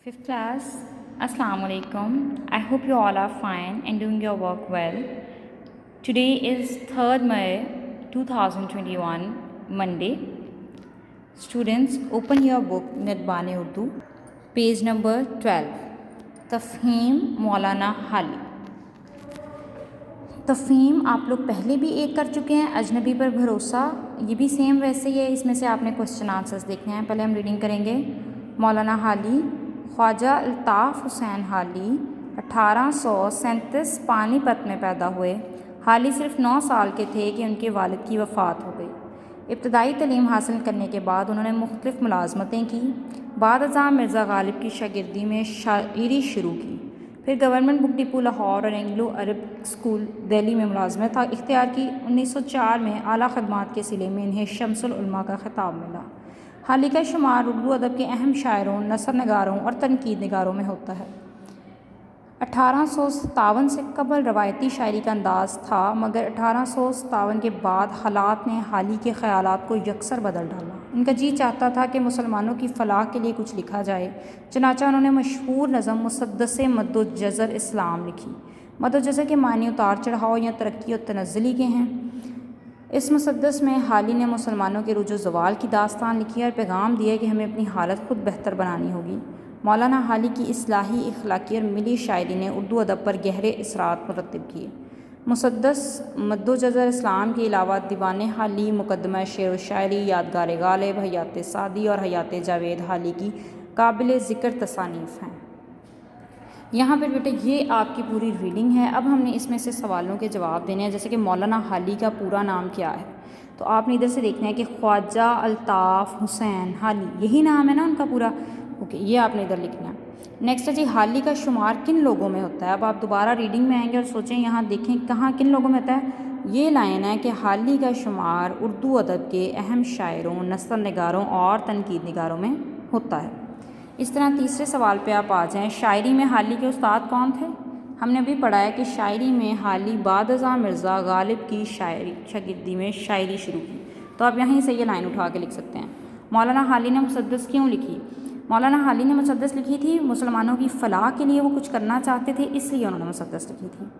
Fifth class, Assalamu alaikum. I hope you all are fine and doing your work well. Today is 3rd May 2021, Monday. Students, open your book Nadban Urdu, page number 12. तफ़हीम मौलाना हाली. तफ़हीम आप लोग पहले भी एक कर चुके हैं. अजनबी पर भरोसा, ये भी सेम वैसे ही है. इसमें से आपने क्वेश्चन आंसर्स देखने हैं. पहले हम रीडिंग करेंगे. मौलाना हाली ख्वाजा अल्ताफ़ हुसैन हाली 1837 पानीपत में पैदा हुए. हाली सिर्फ 9 साल के थे कि उनके वालिद की वफ़ात हो गई. इब्तदाई तलीम हासिल करने के बाद उन्होंने मुख्तलिफ़ मुलाज़मतें की. बाद अज़ां मिर्ज़ा गालिब की शागिर्दी में शायरी शुरू की. फिर गवर्नमेंट बुक डिपो लाहौर और एंग्लो अरब स्कूल दिल्ली में मुलाज़मत इख्तियार की. 1904 में आला खदमात के सिले में इन्हें शम्सुल उलमा का खिताब मिला. हाली का शुमार उर्दू अदब के अहम शायरों, नसर नगारों और तनकीद नगारों में होता है. 1857 से कबल रवायती शायरी का अंदाज़ था, मगर 1857 के बाद हालात ने हाली के ख़यालात को यकसर बदल डाला. उनका जी चाहता था कि मुसलमानों की फ़लाह के लिए कुछ लिखा जाए. चनाचा उन्होंने मशहूर नज़म मुसद्दस मद्दुज्जज़र इस्लाम लिखी. मद्दुज्जज़र के मानी उतार चढ़ाव या तरक्की और तनज़्ज़ुली के हैं. इस मुसद्दस में हाली ने मुसलमानों के रुजू ज़वाल की दास्तान लिखी और पैगाम दिया कि हमें अपनी हालत खुद बेहतर बनानी होगी. मौलाना हाली की इस्लाही, इखलाकी और मिली शायरी ने उर्दू अदब पर गहरे असरात मुरतब किए. मुसद्दस मद्दुज्जज़र इस्लाम के अलावा दीवान हाली, मुकदमा शेर व शायरी, यादगार गालिब, हयात सादी और हयात जावेद हाली की काबिल ज़िक्र तसानीफ़ हैं. यहाँ पर बेटे ये आपकी पूरी रीडिंग है. अब हमने इसमें से सवालों के जवाब देने हैं. जैसे कि मौलाना हाली का पूरा नाम क्या है, तो आपने इधर से देखना है कि ख्वाजा अल्ताफ़ हुसैन हाली, यही नाम है ना उनका पूरा. ओके, ये आपने इधर लिखना है. नेक्स्ट है जी, हाली का शुमार किन लोगों में होता है. अब आप दोबारा रीडिंग में आएंगे और सोचें यहाँ देखें कहाँ किन लोगों में होता है. ये लाइन है कि हाली का शुमार उर्दू अदब के अहम शायरों, नसर नगारों और तनकीद नगारों में होता है. इस तरह तीसरे सवाल पे आप आ जाएं. शायरी में हाली के उस्ताद कौन थे. हमने अभी पढ़ा है कि शायरी में हाली बाद अज़ां मिर्ज़ा गालिब की शागिर्दी में शायरी शुरू की. तो आप यहीं से ये लाइन उठा के लिख सकते हैं. मौलाना हाली ने मुसद्दस क्यों लिखी. मौलाना हाली ने मुसद्दस लिखी थी मुसलमानों की फ़लाह के लिए, वो कुछ करना चाहते थे, इसलिए उन्होंने मुसद्दस लिखी थी.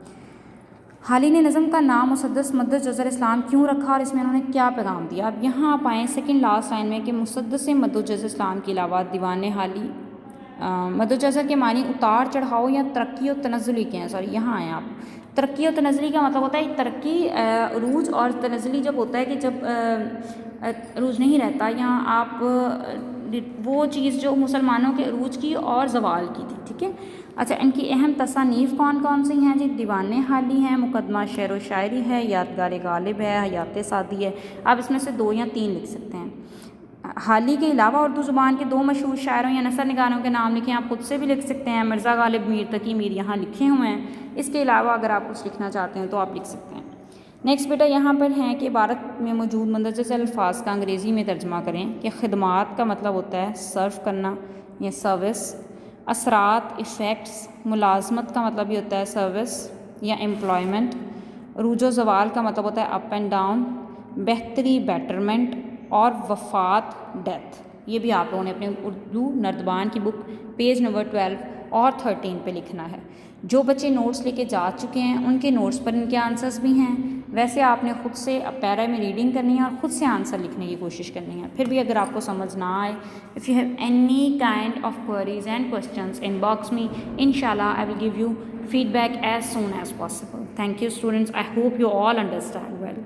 हाली ने नज़म का नाम मुसद्दस मद्दुज्जज़र इस्लाम क्यों रखा और इसमें उन्होंने क्या पैगाम दिया. अब यहाँ आप आएँ सेकंड लास्ट लाइन में कि मुसद्दस मद्दुज्जज़र इस्लाम के अलावा दीवान हाली, मद्दुज्जज़र के मानी उतार चढ़ाव या तरक्की और तनज़्ज़ुली के हैं. सॉरी, यहाँ आएँ आप. तरक्की और तनज़्ज़ुली का मतलब होता है तरक्की, अरूज, और तनज़्ज़ुली जब होता है कि जब अरूज नहीं रहता या आप वो चीज़ जो मुसलमानों के अरूज की और ज़वाल की थी. ठीक है. अच्छा, इनकी अहम तसानीफ़ कौन कौन सी हैं जी. दीवान हाली हैं, मुकदमा शेर व शायरी है, यादगार गालिब है, हयात सादी है. आप इसमें से 2 या 3 लिख सकते हैं. हाली के अलावा उर्दू ज़ुबान के 2 मशहूर शायरों या नसर निगारों के नाम लिखें. आप खुद से भी लिख सकते हैं. मिर्ज़ा गालिब, मीर तकी मीर यहाँ लिखे हुए हैं. इसके अलावा अगर आप कुछ लिखना चाहते हैं तो आप लिख सकते हैं. नेक्स्ट बेटा यहाँ पर हैं कि इबारत में मौजूद मंदरजे अल्फाज का अंग्रेज़ी में तर्जमा करें. कि खिदमात का मतलब होता है सर्व करना या सर्विस. असरात, इफ़ेक्ट्स. मुलाजमत का मतलब भी होता है सर्विस या एम्प्लॉयमेंट. रूजो ज़वाल का मतलब होता है अप एंड डाउन. बेहतरी, बेटरमेंट. और वफ़ात, डेथ. ये भी आप लोगों ने अपने उर्दू नर्दबान की बुक पेज नंबर 12 और 13 पे लिखना है. जो बच्चे नोट्स लेके जा चुके हैं उनके नोट्स पर इनके आंसर्स भी हैं. वैसे आपने ख़ुद से पैरा में रीडिंग करनी है और ख़ुद से आंसर लिखने की कोशिश करनी है. फिर भी अगर आपको समझ ना आए, if you have any kind of queries and questions, inbox me. इंशाल्लाह I will give you feedback as soon as possible. Thank you students. I hope you all understand well.